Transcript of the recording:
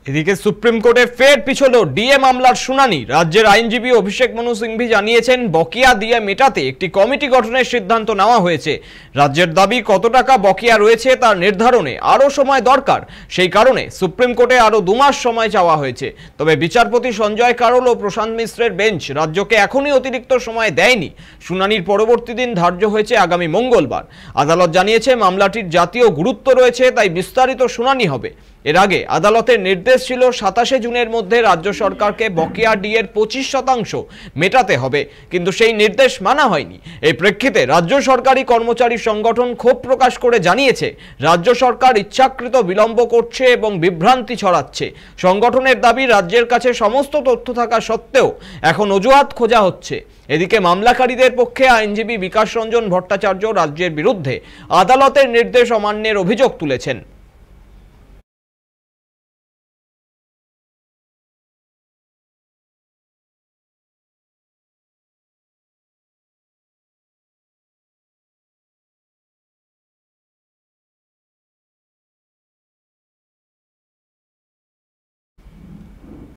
এদিকে সুপ্রিম কোর্টে ফের পিছলো ডিএ মামলার শুনানি। রাজ্যের আইনজীবী অভিষেক মনু সিংভি জানিয়েছেন, বকেয়া দিয়ে মেটাতে একটি কমিটি গঠনের সিদ্ধান্ত নেওয়া হয়েছে। রাজ্যের দাবি কত টাকা বকেয়া রয়েছে তার নির্ধারণে আরও সময় দরকার, সেই কারণে সুপ্রিম কোর্টে আরও 2 মাস সময় চাওয়া হয়েছে। তবে বিচারপতি সঞ্জয় কারোল ও প্রশান্ত মিশ্রের বেঞ্চ রাজ্যকে এখনই অতিরিক্ত সময় দেয়নি। শুনানির পরবর্তী দিন ধার্য হয়েছে আগামী মঙ্গলবার। আদালত জানিয়েছে, মামলাটির জাতীয় গুরুত্ব রয়েছে, তাই বিস্তারিত শুনানি হবে। এর আগে আদালতের নির্দেশ ছিল 27 জুনের মধ্যে রাজ্য সরকারকে বকেয়া ডিএর 25% মেটাতে হবে, কিন্তু সেই নির্দেশ মানা হয়নি। এই প্রেক্ষিতে রাজ্য সরকারি কর্মচারী সংগঠন ক্ষোভ প্রকাশ করে জানিয়েছে, রাজ্য সরকার ইচ্ছাকৃত বিলম্ব করছে এবং বিভ্রান্তি ছড়াচ্ছে। সংগঠনের দাবি, রাজ্যের কাছে সমস্ত তথ্য থাকা সত্ত্বেও এখন অজুহাত খোঁজা হচ্ছে। এদিকে মামলাকারীদের পক্ষে আইনজীবী বিকাশ রঞ্জন ভট্টাচার্য রাজ্যের বিরুদ্ধে আদালতের নির্দেশ অমান্যের অভিযোগ তুলেছেন।